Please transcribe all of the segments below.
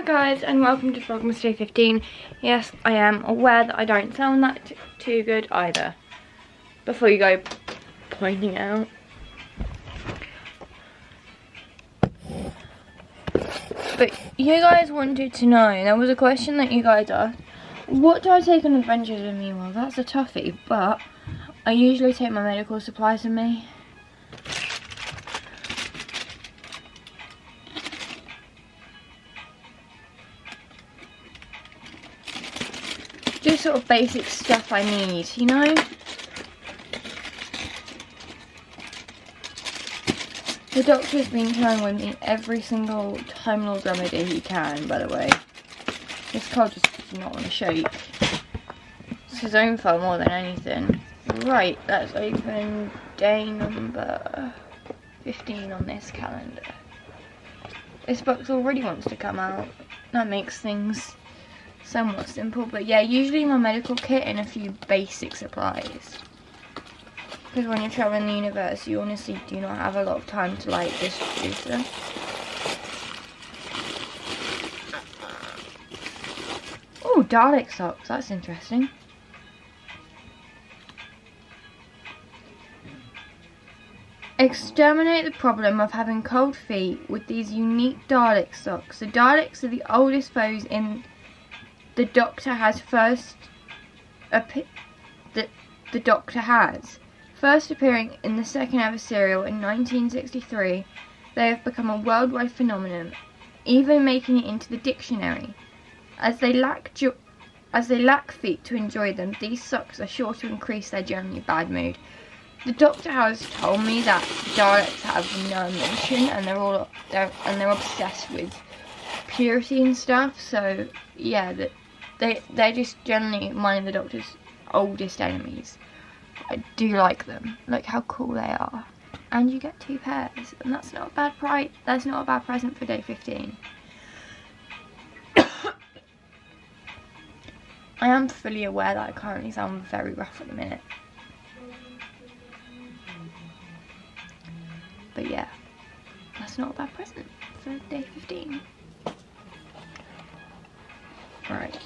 guys, and welcome to Vlogmas Day 15. Yes, I am aware that I don't sound that too good either. Before you go pointing out. But you guys wanted to know, there was a question that you guys asked. What do I take on adventures with me? Well, that's a toughie, but I usually take my medical supplies with me. Just sort of basic stuff I need, you know? The doctor's been trying with me every single Time Lord remedy he can, by the way. This card just does not want to shake. It's his own fault more than anything. Right, let's open day number 15 on this calendar. This box already wants to come out. That makes things somewhat simple, but yeah, usually my medical kit and a few basic supplies. Because when you're traveling the universe, you honestly do not have a lot of time to like distribute them. Oh, Dalek socks, that's interesting. Exterminate the problem of having cold feet with these unique Dalek socks. The Daleks are the oldest foes in the Doctor has first appearing in the second ever serial in 1963, they have become a worldwide phenomenon, even making it into the dictionary. As they lack feet to enjoy them, these socks are sure to increase their generally bad mood. The Doctor has told me that Daleks have no emotion and they're obsessed with purity and stuff. So yeah, they're just generally one of the Doctor's oldest enemies. I do like them. Look how cool they are. And you get 2 pairs, and that's not a bad price. That's not a bad present for day 15. I am fully aware that I currently sound very rough at the minute. But yeah, that's not a bad present for day 15. Right.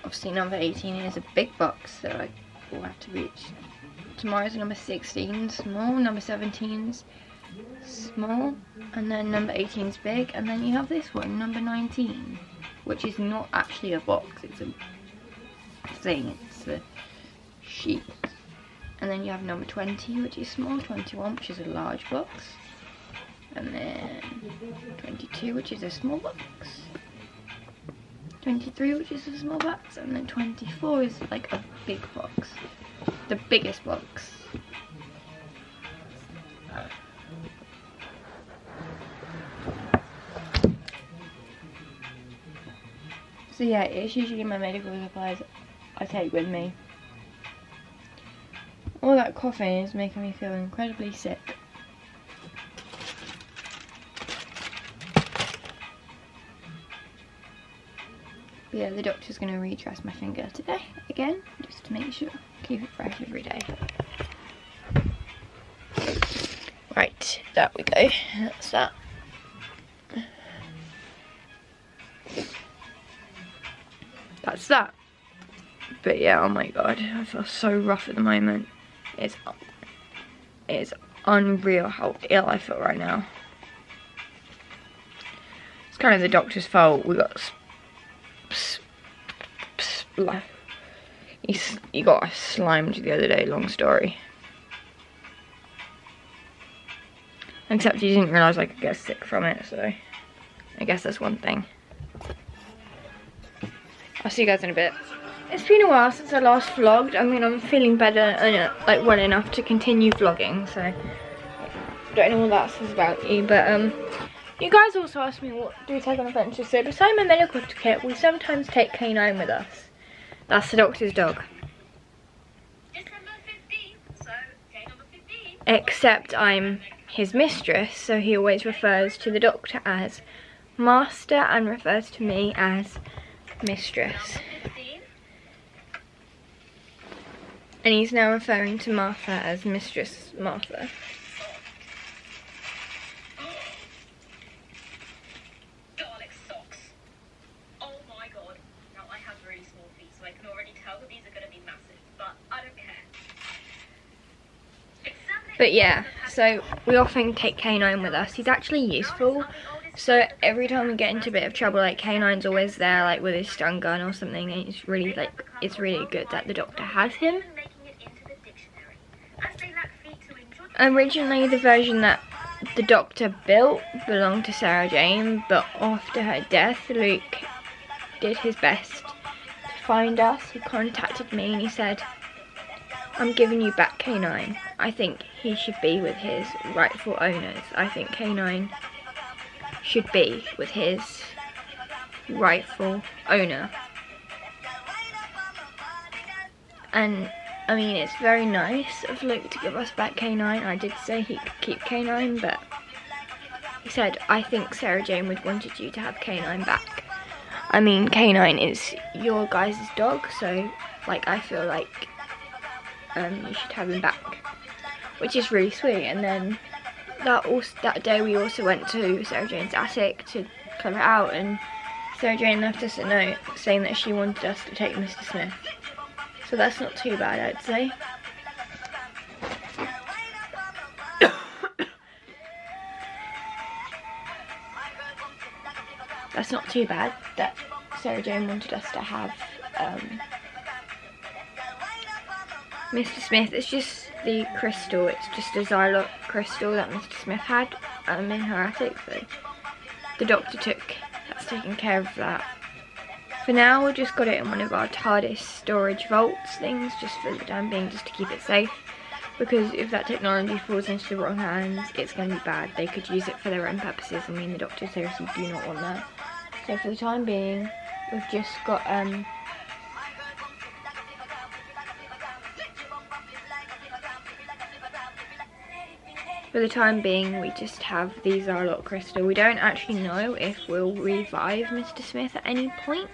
Obviously number 18 is a big box, so I will have to reach. Tomorrow's number 16, small, number 17's small, and then number 18's big, and then you have this one, number 19, which is not actually a box, it's a thing, it's a sheet. And then you have number 20, which is small, 21, which is a large box, and then 22, which is a small box, 23, which is a small box, and then 24 is like a big box, the biggest box. So yeah, it's usually my medical supplies I take with me. All that coughing is making me feel incredibly sick. But yeah, the doctor's going to redress my finger today, again, just to make sure, keep it fresh every day. Right, there we go, that's that. That's that. But yeah, oh my god, I feel so rough at the moment. It's unreal how ill I feel right now. It's kind of the doctor's fault. We got he got slimed the other day, long story. Except he didn't realise I could get sick from it, so I guess that's one thing. I'll see you guys in a bit. It's been a while since I last vlogged. I mean, I'm feeling better and like well enough to continue vlogging, so don't know what that says about you, but you guys also asked me what do we take on adventures. So besides my medical kit, we sometimes take K9 with us. That's the doctor's dog. It's number 15, so day number 15. Except I'm his mistress, so he always refers to the doctor as master and refers to me as mistress. And he's now referring to Martha as Mistress Martha. Garlic socks. Oh my god. Now I have really small feet, so I can already tell that these are going to be massive, but I don't care. But yeah, so we often take K9 with us. He's actually useful. So every time we get into a bit of trouble, like K9's always there, like with his stun gun or something, and it's really good that the doctor has him. Originally, the version that the doctor built belonged to Sarah Jane, but after her death, Luke did his best to find us. He contacted me and he said, "I'm giving you back K9. I think he should be with his rightful owners. I think K9 should be with his rightful owner." And I mean, it's very nice of Luke to give us back K9. I did say he could keep K9, but he said, "I think Sarah Jane would wanted you to have K9 back." I mean, K9 is your guys' dog, so like I feel like you should have him back, which is really sweet. And then that day we also went to Sarah Jane's attic to clear it out, and Sarah Jane left us a note saying that she wanted us to take Mr. Smith. So that's not too bad, I'd say. That's not too bad that Sarah Jane wanted us to have Mr. Smith. It's just the crystal, it's just a Zylot crystal that Mr. Smith had in her attic, so the doctor has taken care of that. For now, we've just got it in one of our TARDIS storage vaults things, just for the time being, just to keep it safe. Because if that technology falls into the wrong hands, it's going to be bad. They could use it for their own purposes, and me and the doctor seriously do not want that. So for the time being, we've just got for the time being, we just have the Zylot crystal. We don't actually know if we'll revive Mr. Smith at any point.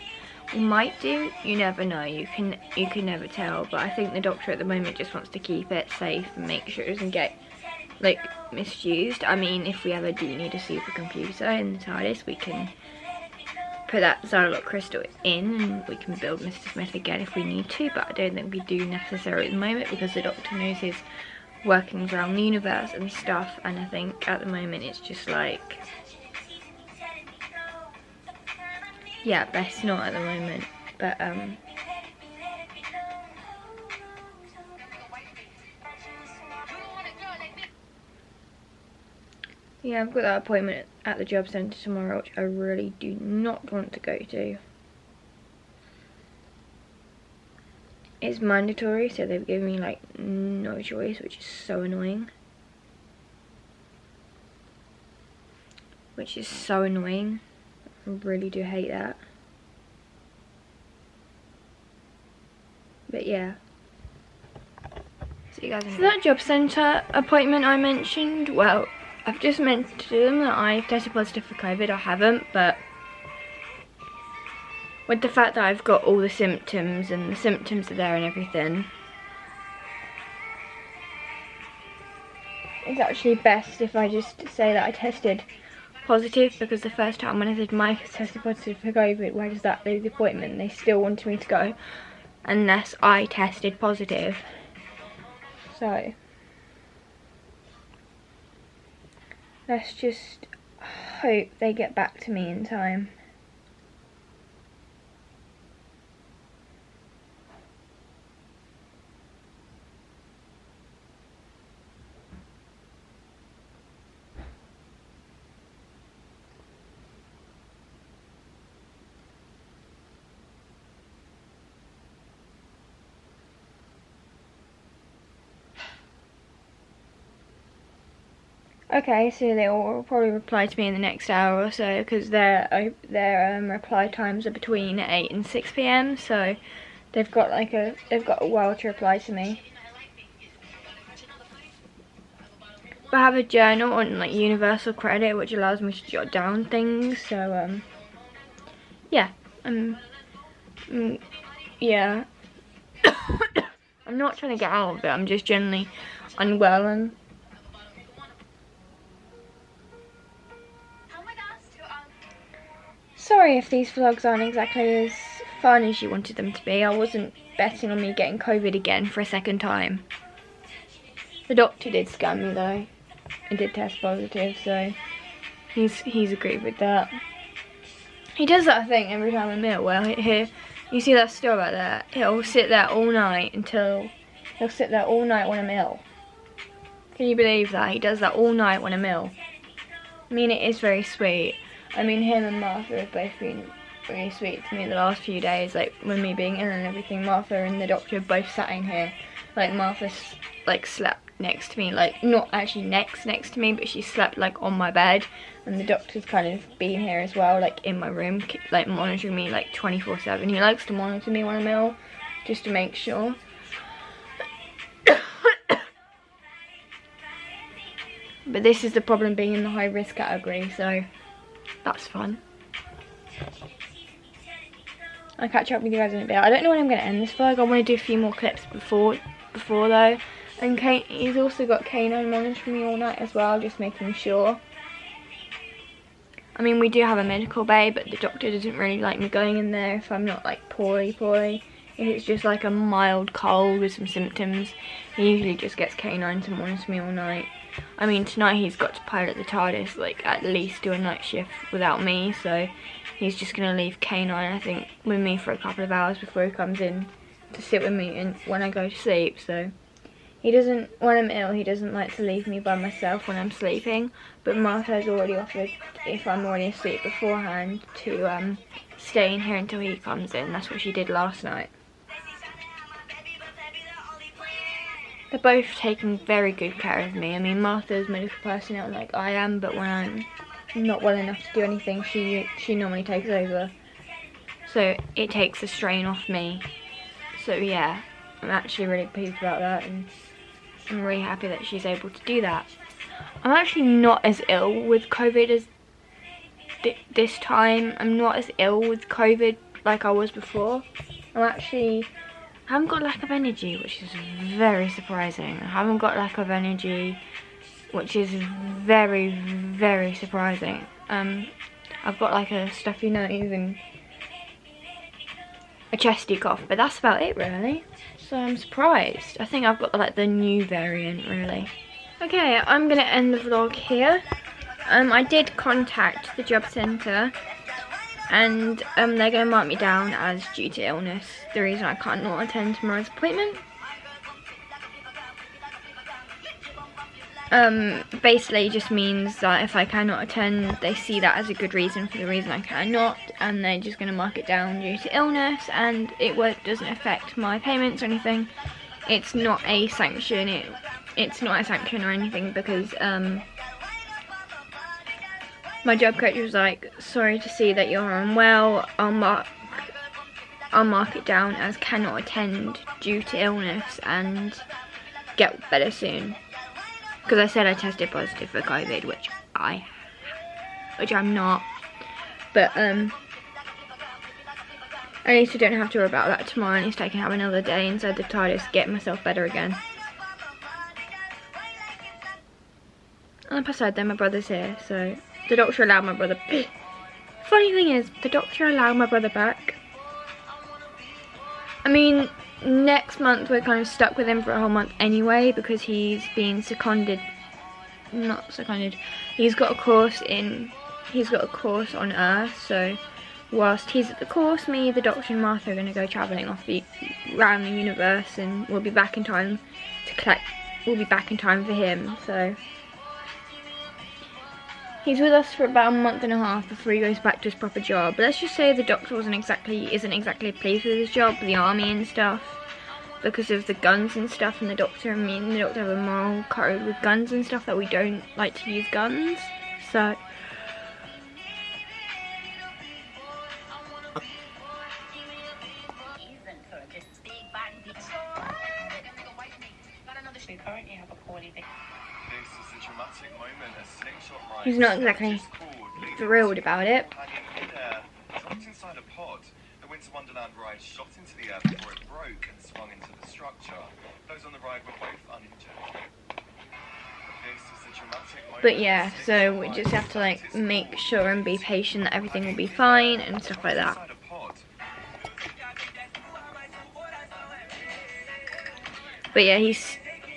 We might do. You never know. You can never tell. But I think the doctor at the moment just wants to keep it safe and make sure it doesn't get like misused. I mean, if we ever do need a supercomputer in the TARDIS, we can put that Zylot crystal in and we can build Mr. Smith again if we need to. But I don't think we do necessarily at the moment, because the doctor knows his workings around the universe and stuff, and I think at the moment it's just like, yeah, best not at the moment. But yeah, I've got that appointment at the job centre tomorrow, which I really do not want to go to. It's mandatory, so they've given me like no choice, which is so annoying. I really do hate that. But yeah. See you guys in a bit. So that job centre appointment I mentioned, well, I've just mentioned to them that I've tested positive for COVID. I haven't, but with the fact that I've got all the symptoms and the symptoms are there and everything, it's actually best if I just say that I tested positive, because the first time when I said Mike has tested positive for COVID, where does that leave the appointment? They still wanted me to go unless I tested positive. So let's just hope they get back to me in time. Okay, so they will probably reply to me in the next hour or so, because their reply times are between 8 and 6 PM, so they've got a while to reply to me. But I have a journal on like universal credit, which allows me to jot down things. So yeah, yeah. I'm not trying to get out of it, I'm just generally unwell. And sorry if these vlogs aren't exactly as fun as you wanted them to be. I wasn't betting on me getting COVID again for a second time. The doctor did scan me though. It did test positive, so he's agreed with that. He does that thing every time I'm ill. Well, here, you see that store right there? He'll sit there all night he'll sit there all night when I'm ill. Can you believe that? He does that all night when I'm ill. I mean, it is very sweet. I mean, him and Martha have both been really sweet to me the last few days, like with me being ill and everything. Martha and the doctor both sat in here. Like, Martha like slept next to me, like not actually next to me, but she slept like on my bed, and the doctor's kind of been here as well, like in my room, like monitoring me like 24/7. He likes to monitor me when I'm ill, just to make sure. But this is the problem, being in the high risk category, so that's fun. I'll catch up with you guys in a bit. I don't know when I'm going to end this vlog. I want to do a few more clips before though. And he's also got canine monitoring me all night as well, just making sure. I mean, we do have a medical bay, but the doctor doesn't really like me going in there if I'm not like poorly. If it's just like a mild cold with some symptoms, he usually just gets canine to monitor me all night. I mean, tonight he's got to pilot the TARDIS, like at least do a night shift without me, so he's just going to leave canine, I think, with me for a couple of hours before he comes in to sit with me and when I go to sleep. So he doesn't, when I'm ill, he doesn't like to leave me by myself when I'm sleeping, but Martha has already offered, if I'm already asleep beforehand, to stay in here until he comes in. That's what she did last night. They're both taking very good care of me. I mean, Martha's medical personnel like I am, but when I'm not well enough to do anything, she normally takes over. So it takes the strain off me. So yeah, I'm actually really pleased about that, and I'm really happy that she's able to do that. I'm actually not as ill with COVID as this time. I'm not as ill with COVID like I was before. I haven't got lack of energy, which is very surprising. I haven't got lack of energy, which is very, very surprising. I've got like a stuffy nose and a chesty cough, but that's about it really. So I'm surprised. I think I've got like the new variant really. Okay, I'm gonna end the vlog here. I did contact the job centre, and they're going to mark me down as due to illness, the reason I can't not attend tomorrow's appointment. Basically just means that if I cannot attend, they see that as a good reason for the reason I cannot, and they're just going to mark it down due to illness, and it doesn't affect my payments or anything. It's not a sanction, it's not a sanction or anything, because my job coach was like, sorry to see that you're unwell, I'll mark it down as cannot attend due to illness and get better soon. Because I said I tested positive for COVID, which I'm not. But at least I don't have to worry about that tomorrow. At least I can have another day inside the TARDIS, get myself better again. And besides that, my brother's here, so the doctor allowed my brother. Funny thing is, the doctor allowed my brother back. I mean, next month we're kind of stuck with him for a whole month anyway, because he's been seconded. Not seconded. He's got a course on Earth. So whilst he's at the course, me, the doctor, and Martha are going to go travelling around the universe, and we'll be back in time to collect. We'll be back in time for him. So he's with us for about a month and a half before he goes back to his proper job. But let's just say the doctor isn't exactly pleased with his job, the army and stuff, because of the guns and stuff. And the doctor have a moral code with guns and stuff that we don't like to use guns. So he's not exactly thrilled about it. Winter Wonderland ride shot into the air before it broke and swung into the structure. Those on the ride were both uninjured. This was a dramatic moment. But yeah, so we just have to like make sure and be patient that everything will be fine and stuff like that. But yeah,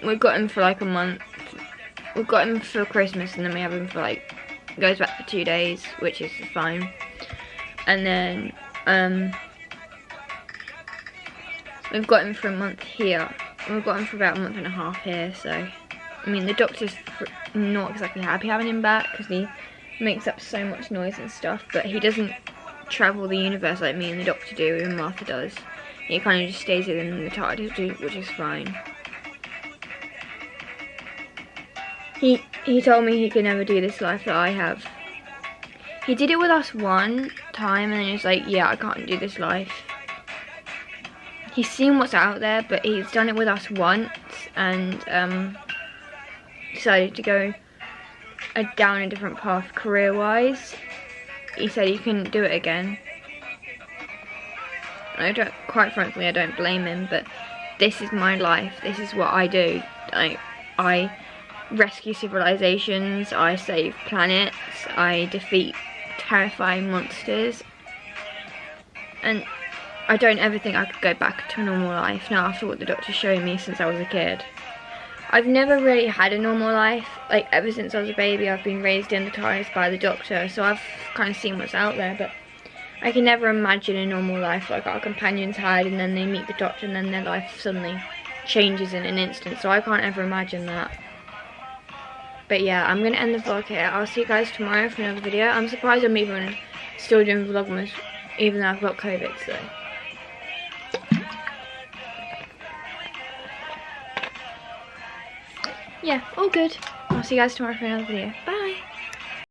we've got him for like a month. We've got him for Christmas, and then we have him for like, goes back for 2 days, which is fine. And then we've got him for a month here. We've got him for about a month and a half here. So I mean, the doctor's not exactly happy having him back because he makes up so much noise and stuff. But he doesn't travel the universe like me and the doctor do, and Martha does. He kind of just stays within the TARDIS, which is fine. He told me he could never do this life that I have. He did it with us one time, and then he was like, yeah, I can't do this life. He's seen what's out there, but he's done it with us once, and decided to go down a different path career-wise. He said he couldn't do it again. Quite frankly, I don't blame him, but this is my life. This is what I do. I rescue civilizations, I save planets, I defeat terrifying monsters, and I don't ever think I could go back to a normal life now after what the doctor showed me since I was a kid. I've never really had a normal life. Like, ever since I was a baby, I've been raised in the TARDIS by the doctor, so I've kind of seen what's out there, but I can never imagine a normal life like our companions had, and then they meet the doctor and then their life suddenly changes in an instant, so I can't ever imagine that. But yeah, I'm going to end the vlog here. I'll see you guys tomorrow for another video. I'm surprised I'm even still doing Vlogmas, even though I've got COVID, so. Yeah, all good. I'll see you guys tomorrow for another video. Bye!